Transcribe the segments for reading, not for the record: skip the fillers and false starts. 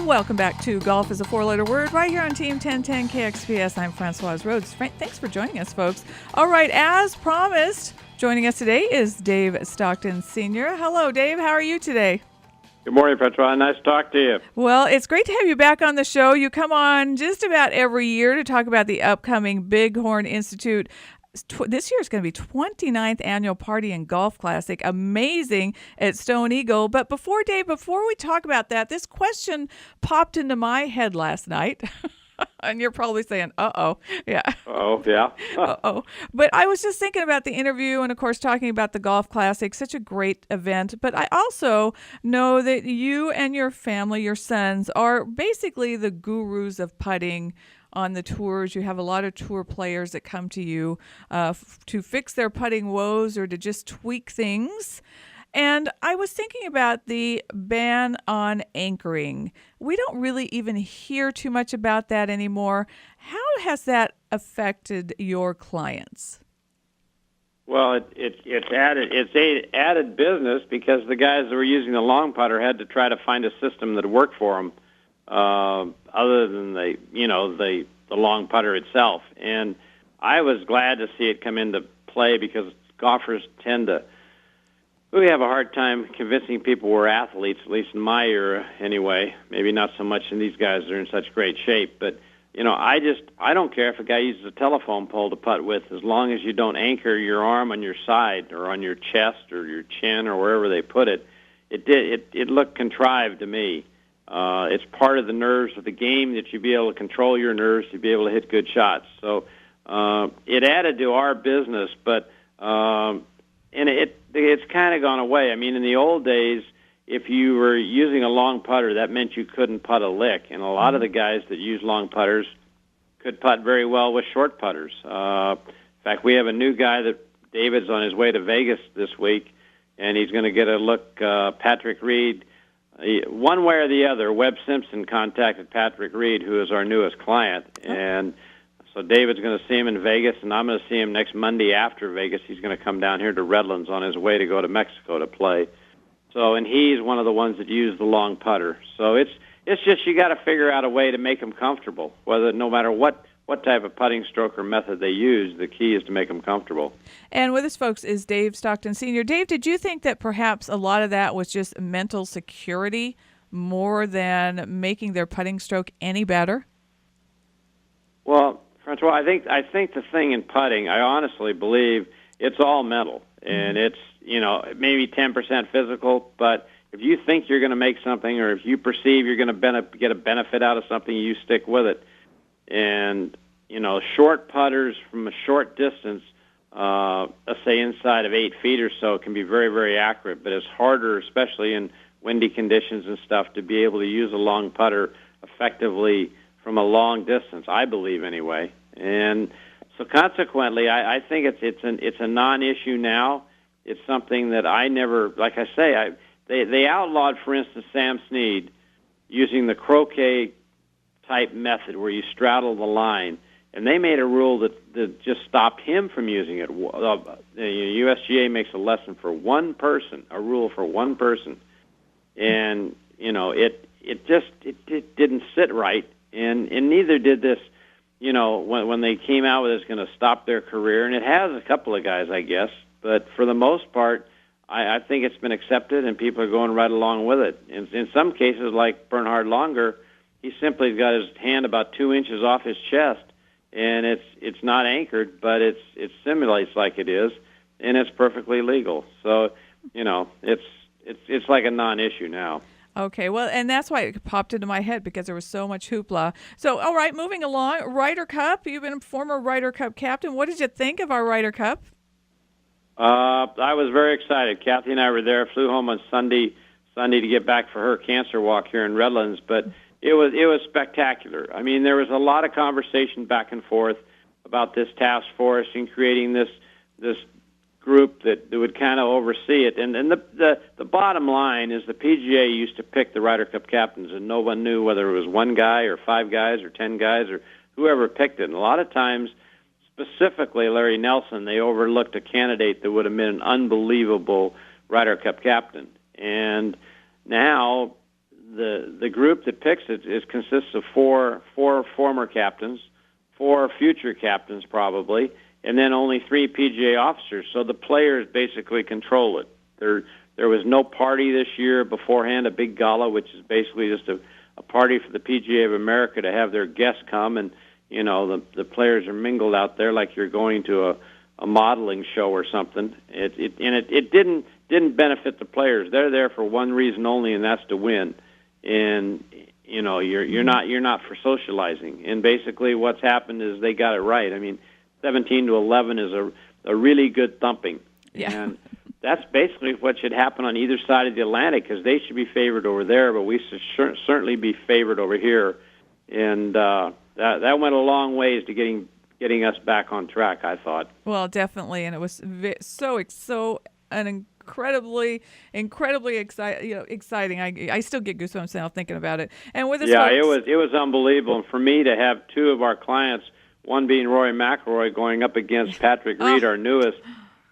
Welcome back to Golf is a Four-Letter Word right here on Team 1010 KXPS. I'm Francoise Rhodes. Thanks for joining us, folks. All right, as promised, joining us today is Dave Stockton Sr. Hello, Dave. How are you today? Good morning, Francoise. Nice to talk to you. Well, it's great to have you back on the show. You come on just about every year to talk about the upcoming Bighorn Institute. This year is going to be 29th Annual Party and Golf Classic. Amazing at Stone Eagle. But before we talk about that, this question popped into my head last night. And you're probably saying, uh-oh. Yeah. Oh, yeah. Uh-oh. But I was just thinking about the interview and, of course, talking about the Golf Classic, such a great event. But I also know that you and your family, your sons, are basically the gurus of putting on the tours. You have a lot of tour players that come to you to fix their putting woes or to just tweak things. And I was thinking about the ban on anchoring. We don't really even hear too much about that anymore. How has that affected your clients? Well, it's added business because the guys that were using the long putter had to try to find a system that worked for them, other than the long putter itself. And I was glad to see it come into play because golfers tend to. We have a hard time convincing people we're athletes, at least in my era anyway. Maybe not so much in these guys that are in such great shape. But, I don't care if a guy uses a telephone pole to putt with, as long as you don't anchor your arm on your side or on your chest or your chin or wherever they put it. It looked contrived to me. It's part of the nerves of the game that you be able to control your nerves to be able to hit good shots. So it added to our business, but it's kind of gone away. I mean, in the old days, if you were using a long putter, that meant you couldn't putt a lick. And a lot of the guys that use long putters could putt very well with short putters. In fact, we have a new guy that David's on his way to Vegas this week, and he's going to get a look. Patrick Reed, one way or the other, Webb Simpson contacted Patrick Reed, who is our newest client, and so David's going to see him in Vegas, and I'm going to see him next Monday after Vegas. He's going to come down here to Redlands on his way to go to Mexico to play. So, and he's one of the ones that use the long putter. So it's just you got to figure out a way to make them comfortable. No matter what type of putting stroke or method they use, the key is to make them comfortable. And with us, folks, is Dave Stockton Sr. Dave, did you think that perhaps a lot of that was just mental security more than making their putting stroke any better? Well, Francois, I think the thing in putting, I honestly believe it's all mental, and it's maybe 10% physical. But if you think you're going to make something, or if you perceive you're going to get a benefit out of something, you stick with it. And short putters from a short distance, let's say inside of 8 feet or so, can be very, very accurate. But it's harder, especially in windy conditions and stuff, to be able to use a long putter effectively from a long distance, I believe anyway. And so consequently, I think it's a non-issue now. It's something that I never, like I say, they outlawed, for instance, Sam Snead using the croquet type method where you straddle the line, and they made a rule that just stopped him from using it. The USGA makes a lesson for one person, a rule for one person, and it didn't sit right. And neither did this, when they came out with it's going to stop their career. And it has a couple of guys, I guess. But for the most part, I think it's been accepted, and people are going right along with it. In some cases, like Bernhard Langer, he simply got his hand about 2 inches off his chest, and it's not anchored, but it simulates like it is, and it's perfectly legal. So, it's like a non-issue now. Okay, well, and that's why it popped into my head, because there was so much hoopla. So, all right, moving along, Ryder Cup. You've been a former Ryder Cup captain. What did you think of our Ryder Cup? I was very excited. Kathy and I were there, flew home on Sunday to get back for her cancer walk here in Redlands, but it was spectacular. I mean, there was a lot of conversation back and forth about this task force and creating this group that would kind of oversee it. And the bottom line is the PGA used to pick the Ryder Cup captains, and no one knew whether it was one guy or 5 guys or 10 guys or whoever picked it. And a lot of times, specifically Larry Nelson, they overlooked a candidate that would have been an unbelievable Ryder Cup captain. And now the group that picks it consists of four former captains, 4 future captains probably, and then only 3 PGA officers. So the players basically control it. There was no party this year beforehand, a big gala, which is basically just a party for the PGA of America to have their guests come, and the players are mingled out there like you're going to a modeling show or something. It didn't benefit the players. They're there for one reason only, and that's to win. And you're not for socializing. And basically, what's happened is they got it right. I mean, 17-11 is a really good thumping. Yeah. And that's basically what should happen on either side of the Atlantic, because they should be favored over there, but we should certainly be favored over here. And that went a long ways to getting us back on track, I thought. Well, definitely, and it was so an incredibly exciting. I still get goosebumps now thinking about it. And with this, it was unbelievable. And for me to have 2 of our clients, one being Rory McIlroy going up against Patrick Reed, our newest,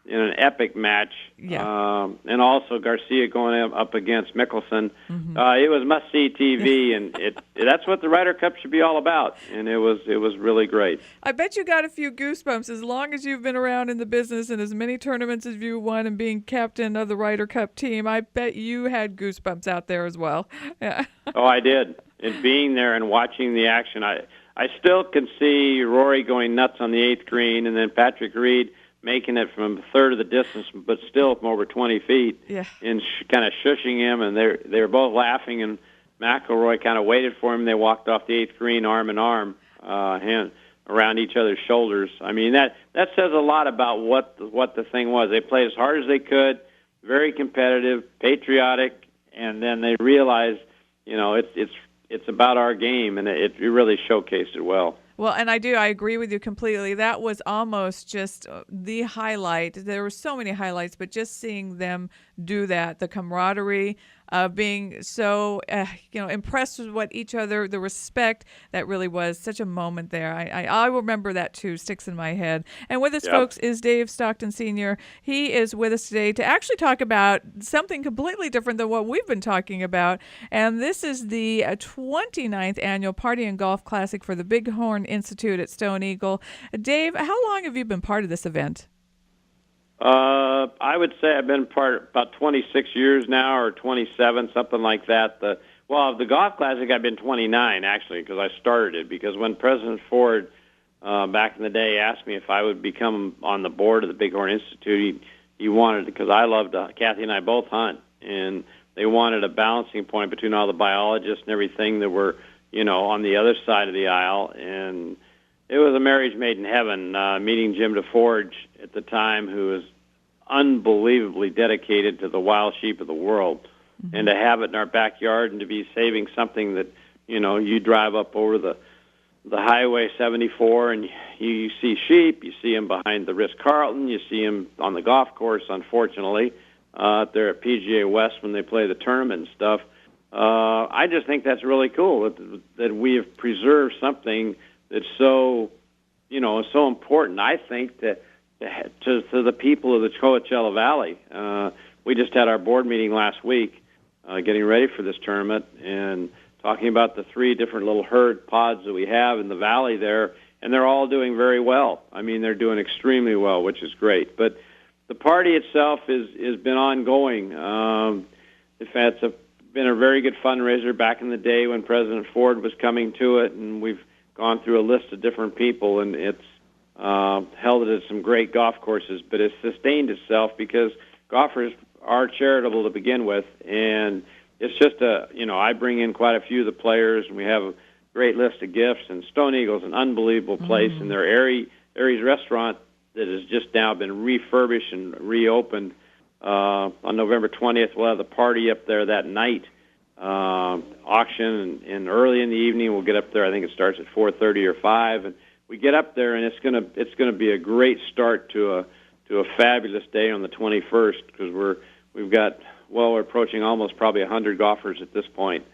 in an epic match, and also Garcia going up against Mickelson. Mm-hmm. It was must-see TV, and that's what the Ryder Cup should be all about, and it was really great. I bet you got a few goosebumps as long as you've been around in the business and as many tournaments as you won and being captain of the Ryder Cup team. I bet you had goosebumps out there as well. Yeah. Oh, I did. And being there and watching the action, I still can see Rory going nuts on the 8th green, and then Patrick Reed making it from a third of the distance, but still from over 20 feet, and kind of shushing him, and they were both laughing, and McIlroy kind of waited for him. They walked off the 8th green arm in arm, hand around each other's shoulders. I mean, that says a lot about what the thing was. They played as hard as they could, very competitive, patriotic, and then they realized, it's about our game, and it really showcased it well. Well, and I agree with you completely. That was almost just the highlight. There were so many highlights, but just seeing them do that, the camaraderie, being so, impressed with what each other, the respect, that really was such a moment there. I remember that too, sticks in my head. And with us, folks, is Dave Stockton Sr. He is with us today to actually talk about something completely different than what we've been talking about. And this is the 29th annual Party and Golf Classic for the Bighorn Institute at Stone Eagle. Dave, how long have you been part of this event? I would say I've been part about 26 years now, or 27, something like that. The Golf Classic, I've been 29, actually, because I started it. Because when President Ford, back in the day, asked me if I would become on the board of the Bighorn Institute, he wanted, because I loved, Kathy and I both hunt, and they wanted a balancing point between all the biologists and everything that were, on the other side of the aisle. And it was a marriage made in heaven, meeting Jim DeForge at the time, who was unbelievably dedicated to the wild sheep of the world, and to have it in our backyard and to be saving something that, you drive up over the Highway 74 and you see sheep, you see them behind the Ritz-Carlton, you see them on the golf course, unfortunately, out there at PGA West when they play the tournament and stuff. I just think that's really cool that we have preserved something that's so, so important, I think, to the people of the Coachella Valley. We just had our board meeting last week, getting ready for this tournament, and talking about the 3 different little herd pods that we have in the valley there, and they're all doing very well. I mean, they're doing extremely well, which is great. But the party itself has been ongoing. In fact, it's been a very good fundraiser back in the day when President Ford was coming to it, and we've gone through a list of different people, and it's held it at some great golf courses, but it's sustained itself because golfers are charitable to begin with, and it's just I bring in quite a few of the players, and we have a great list of gifts, and Stone Eagle's an unbelievable place, and their Aries restaurant that has just now been refurbished and reopened. On November 20th, we'll have the party up there that night, auction, and early in the evening we'll get up there. I think it starts at 4:30 or 5, and we get up there, and it's gonna be a great start to a fabulous day on the 21st, because we're approaching almost probably 100 golfers at this point,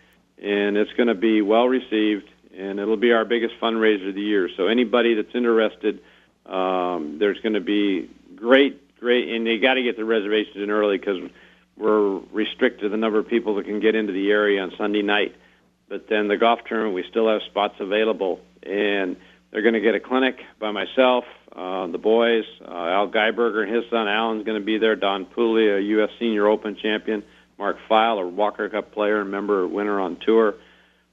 and it's going to be well received, and it'll be our biggest fundraiser of the year. So anybody that's interested, there's going to be great, and you got to get the reservations in early, because we're restricted to the number of people that can get into the area on Sunday night. But then the golf tournament, we still have spots available, and they're going to get a clinic by myself, the boys, Al Geiberger and his son Alan's going to be there, Don Pooley, a U.S. Senior Open champion, Mark Feil, a Walker Cup player, member winner on tour.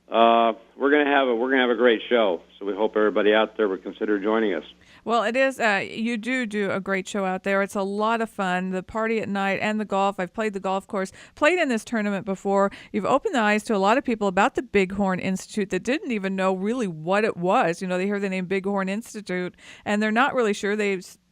We're going to have a great show, so we hope everybody out there would consider joining us. Well, it is. You do a great show out there. It's a lot of fun. The party at night and the golf. I've played the golf course, played in this tournament before. You've opened the eyes to a lot of people about the Bighorn Institute that didn't even know really what it was. You know, they hear the name Bighorn Institute, and they're not really sure.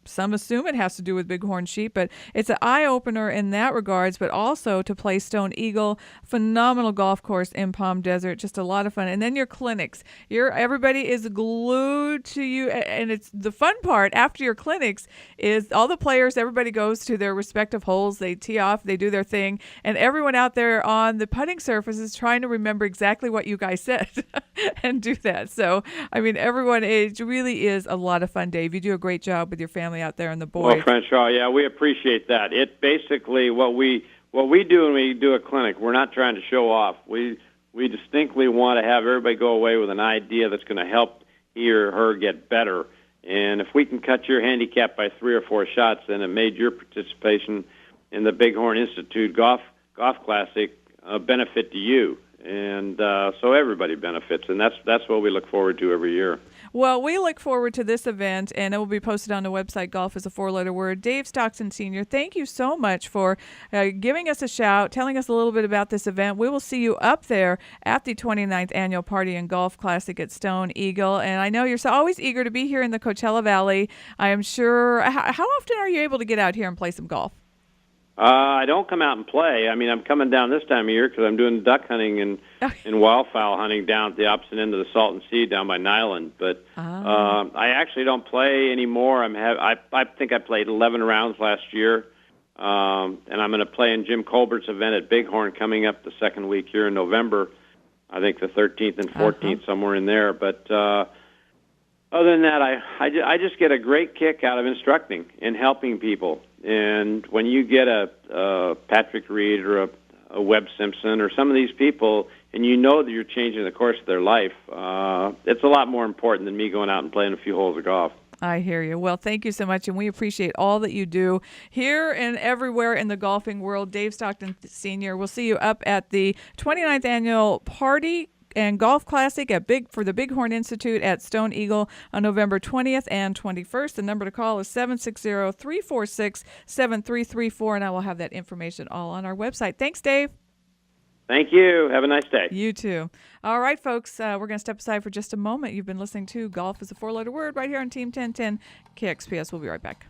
Some assume it has to do with bighorn sheep, but it's an eye-opener in that regards, but also to play Stone Eagle, phenomenal golf course in Palm Desert, just a lot of fun. And then your clinics. Everybody is glued to you, and it's the fun part after your clinics is all the players, everybody goes to their respective holes, they tee off, they do their thing, and everyone out there on the putting surface is trying to remember exactly what you guys said and do that. So, I mean, it really is a lot of fun, Dave. You do a great job with your family out there and the boys. Well, Francoise, yeah, we appreciate that. It basically what we do when we do a clinic, we're not trying to show off. We distinctly want to have everybody go away with an idea that's going to help he or her get better. And if we can cut your handicap by 3 or 4 shots, then it made your participation in the Bighorn Institute Golf Classic a benefit to you. And so everybody benefits, and that's what we look forward to every year. Well, we look forward to this event, and it will be posted on the website, Golf is a 4-letter word. Dave Stockton, Sr., thank you so much for giving us a shout, telling us a little bit about this event. We will see you up there at the 29th Annual Party and Golf Classic at Stone Eagle, and I know you're always eager to be here in the Coachella Valley. I am sure. How often are you able to get out here and play some golf? I don't come out and play. I mean, I'm coming down this time of year because I'm doing duck hunting and wildfowl hunting down at the opposite end of the Salton Sea down by Nyland. But I actually don't play anymore. I think I played 11 rounds last year, and I'm going to play in Jim Colbert's event at Bighorn coming up the second week here in November. I think the 13th and 14th, somewhere in there. But other than that, I just get a great kick out of instructing and helping people. And when you get a Patrick Reed or a Webb Simpson or some of these people, and you know that you're changing the course of their life, it's a lot more important than me going out and playing a few holes of golf. I hear you. Well, thank you so much, and we appreciate all that you do here and everywhere in the golfing world. Dave Stockton, Sr., we'll see you up at the 29th Annual Party and Golf Classic for the Bighorn Institute at Stone Eagle on November 20th and 21st. The number to call is 760-346-7334, and I will have that information all on our website. Thanks, Dave. Thank you. Have a nice day. You too. All right, folks, we're going to step aside for just a moment. You've been listening to Golf is a 4-letter word right here on Team 1010 KXPS. We'll be right back.